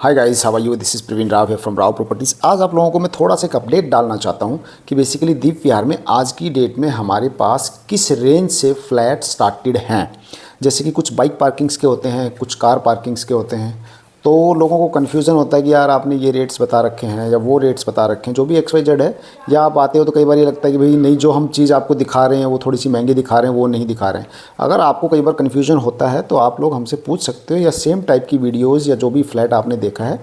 Hi guys, how are you? This is Praveen Rao है from Rao properties. आज आप लोगों को मैं थोड़ा सा एक अपडेट डालना चाहता हूं कि बेसिकली दीप विहार में आज की डेट में हमारे पास किस रेंज से फ्लैट स्टार्टेड हैं। जैसे कि कुछ बाइक पार्किंग्स के होते हैं, कुछ कार पार्किंग्स के होते हैं, तो लोगों को कन्फ्यूज़न होता है कि यार आपने ये रेट्स बता रखे हैं या वो रेट्स बता रखे हैं, जो भी XYZ है। या आप आते हो तो कई बार ये लगता है कि भाई नहीं, जो हम चीज़ आपको दिखा रहे हैं वो थोड़ी सी महंगी दिखा रहे हैं, वो नहीं दिखा रहे हैं। अगर आपको कई बार कन्फ्यूज़न होता है तो आप लोग हमसे पूछ सकते हो, या सेम टाइप की वीडियोज़ या जो भी फ्लैट आपने देखा है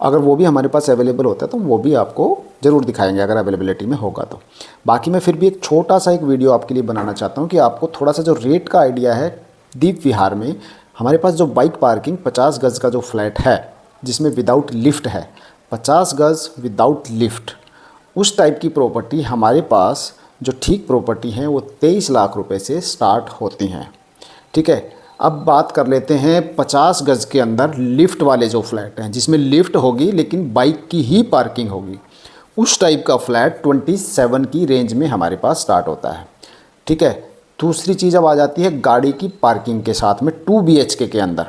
अगर वो भी हमारे पास अवेलेबल होता है तो वो भी आपको ज़रूर दिखाएंगे अगर अवेलेबिलिटी में होगा तो। बाकी मैं फिर भी एक छोटा सा एक वीडियो आपके लिए बनाना चाहता हूँ कि आपको थोड़ा सा जो रेट का आइडिया है। दीप विहार में हमारे पास जो बाइक पार्किंग 50 गज़ का जो फ्लैट है जिसमें विदाउट लिफ्ट है, 50 गज़ विदाउट लिफ्ट, उस टाइप की प्रॉपर्टी हमारे पास जो ठीक प्रॉपर्टी हैं वो 23 लाख रुपए से स्टार्ट होती हैं। ठीक है, अब बात कर लेते हैं 50 गज़ के अंदर लिफ्ट वाले जो फ्लैट हैं जिसमें लिफ्ट होगी लेकिन बाइक की ही पार्किंग होगी। उस टाइप का फ्लैट 27 की रेंज में हमारे पास स्टार्ट होता है। ठीक है, दूसरी चीज़ अब आ जाती है गाड़ी की पार्किंग के साथ में 2 BHK के अंदर।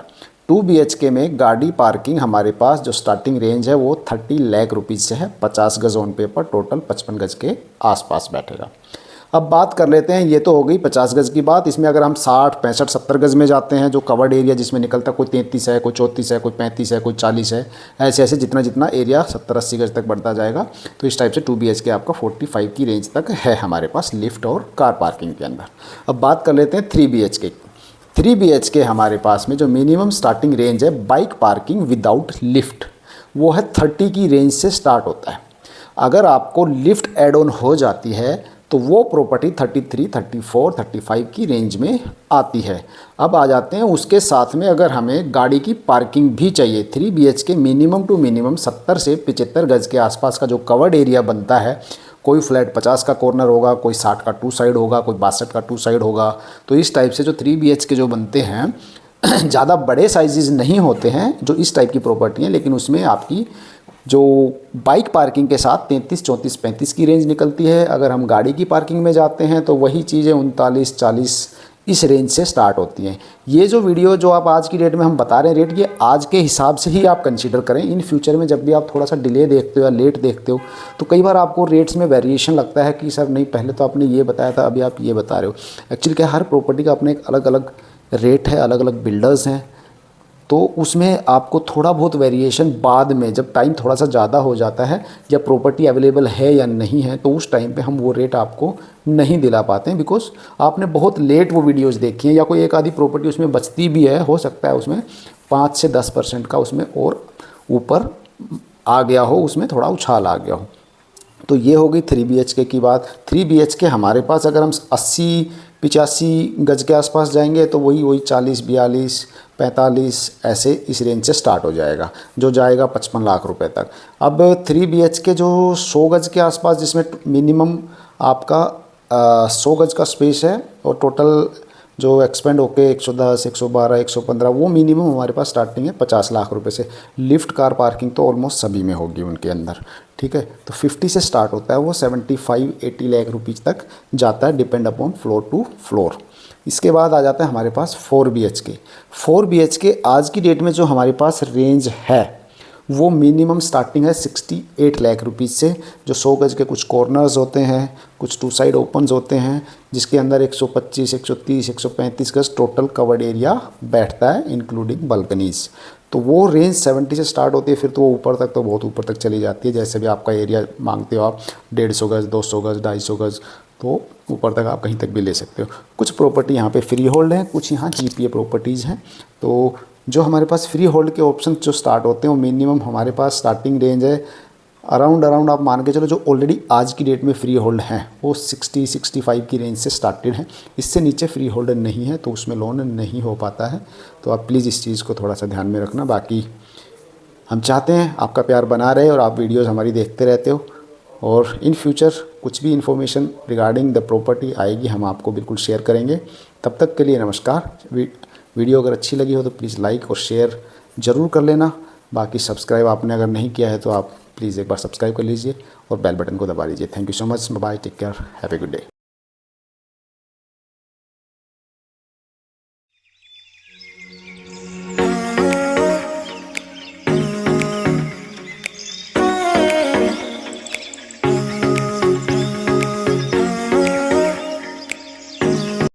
2 BHK में गाड़ी पार्किंग हमारे पास जो स्टार्टिंग रेंज है वो 30 लाख रुपीज़ से है। 50 गज़ ऑन पेपर, टोटल 55 गज़ के आसपास बैठेगा। अब बात कर लेते हैं, ये तो हो गई 50 गज़ की बात। इसमें अगर हम 60, 65, 70 गज़ में जाते हैं जो कवर्ड एरिया जिसमें निकलता है, कोई 33 है, कोई 34 है, कोई 35 है, कोई 40 है, ऐसे ऐसे जितना जितना एरिया 70-80 गज़ तक बढ़ता जाएगा। तो इस टाइप से 2 BHK आपका 45 की रेंज तक है हमारे पास लिफ्ट और कार पार्किंग के अंदर। अब बात कर लेते हैं 3 BHK। 3 BHK हमारे पास में जो मिनिमम स्टार्टिंग रेंज है बाइक पार्किंग विदाउट लिफ्ट, वो है 30 की रेंज से स्टार्ट होता है। अगर आपको लिफ्ट एड ऑन हो जाती है तो वो प्रॉपर्टी 33, 34, 35 की रेंज में आती है। अब आ जाते हैं उसके साथ में अगर हमें गाड़ी की पार्किंग भी चाहिए। 3 BHK मिनिमम टू मिनिमम 70 से 75 गज़ के आसपास का जो कवर्ड एरिया बनता है। कोई फ्लैट 50 का कॉर्नर होगा, कोई 60 का 2 साइड होगा, कोई 62 का 2 साइड होगा। तो इस टाइप से जो 3 BHK जो बनते हैं ज़्यादा बड़े साइजेस नहीं होते हैं जो इस टाइप की प्रॉपर्टी हैं, लेकिन उसमें आपकी जो बाइक पार्किंग के साथ 33, 34, 35 की रेंज निकलती है। अगर हम गाड़ी की पार्किंग में जाते हैं तो वही चीज़ें 39, 40 इस रेंज से स्टार्ट होती हैं। ये जो वीडियो जो आप आज की डेट में हम बता रहे हैं रेट, ये आज के हिसाब से ही आप कंसीडर करें। इन फ्यूचर में जब भी आप थोड़ा सा डिले देखते हो या लेट देखते हो तो कई बार आपको रेट्स में वेरिएशन लगता है कि सर नहीं, पहले तो आपने ये बताया था, अभी आप ये बता रहे हो। एक्चुअली क्या, हर प्रॉपर्टी का अपने एक अलग अलग रेट है, अलग अलग बिल्डर्स हैं, तो उसमें आपको थोड़ा बहुत वेरिएशन बाद में जब टाइम थोड़ा सा ज़्यादा हो जाता है या प्रॉपर्टी अवेलेबल है या नहीं है, तो उस टाइम पे हम वो रेट आपको नहीं दिला पाते हैं। बिकॉज आपने बहुत लेट वो वीडियोस देखी हैं या कोई एक आधी प्रॉपर्टी उसमें बचती भी है, हो सकता है उसमें 5 से 10% का उसमें और ऊपर आ गया हो, उसमें थोड़ा उछाल आ गया हो। तो ये हो गई 3 BHK की बात। 3 BHK हमारे पास अगर हम 80-85 गज़ के आसपास जाएंगे तो वही 40, 42, 45 ऐसे इस रेंज से स्टार्ट हो जाएगा, जो जाएगा 55 लाख रुपए तक। अब 3 BHK जो 100 गज़ के आसपास, जिसमें मिनिमम आपका 100 गज़ का स्पेस है और टोटल जो एक्सपेंड होके 110, 112, 115, वो मिनिमम हमारे पास स्टार्टिंग है 50 लाख रुपए से। लिफ्ट कार पार्किंग तो ऑलमोस्ट सभी में होगी उनके अंदर। ठीक है, तो 50 से स्टार्ट होता है, वो 75-80 लाख रुपीज़ तक जाता है, depend upon floor to floor. इसके बाद आ जाता है हमारे पास 4 BHK। 4 BHK आज की डेट में जो हमारे पास रेंज है वो मिनिमम स्टार्टिंग है 68 लाख रुपीज़ से। जो 100 गज़ के कुछ कॉर्नर्स होते हैं, कुछ 2 साइड ओपन्स होते हैं, जिसके अंदर 125, 130, 135 गज़ टोटल कवर्ड एरिया बैठता है इंक्लूडिंग बालकनीज़। तो वो रेंज 70 से स्टार्ट होती है, फिर तो वो ऊपर तक, तो बहुत ऊपर तक चली जाती है। जैसे भी आपका एरिया मांगते हो आप, 150 गज़, 200 गज़, 250 गज़, तो ऊपर तक आप कहीं तक भी ले सकते हो। कुछ प्रॉपर्टी यहाँ पे फ्री होल्ड है, कुछ यहाँ GPA प्रॉपर्टीज़ हैं। तो जो हमारे पास फ्री होल्ड के ऑप्शन जो स्टार्ट होते हैं वो मिनिमम हमारे पास स्टार्टिंग रेंज है अराउंड आप मान के चलो, जो ऑलरेडी आज की डेट में फ्री होल्ड हैं वो 60-65 की रेंज से स्टार्टेड है। इससे नीचे फ्री होल्ड नहीं है तो उसमें लोन नहीं हो पाता है। तो आप प्लीज़ इस चीज़ को थोड़ा सा ध्यान में रखना। बाकी हम चाहते हैं आपका प्यार बना रहे और आप वीडियोज़ हमारी देखते रहते हो, और इन फ्यूचर कुछ भी इन्फॉर्मेशन रिगार्डिंग द प्रॉपर्टी आएगी हम आपको बिल्कुल शेयर करेंगे। तब तक के लिए नमस्कार। वीडियो अगर अच्छी लगी हो तो प्लीज़ लाइक और शेयर ज़रूर कर लेना। बाकी सब्सक्राइब आपने अगर नहीं किया है तो आप प्लीज़ एक बार सब्सक्राइब कर लीजिए और बेल बटन को दबा लीजिए। Thank you so much. Bye, take care, have a good day.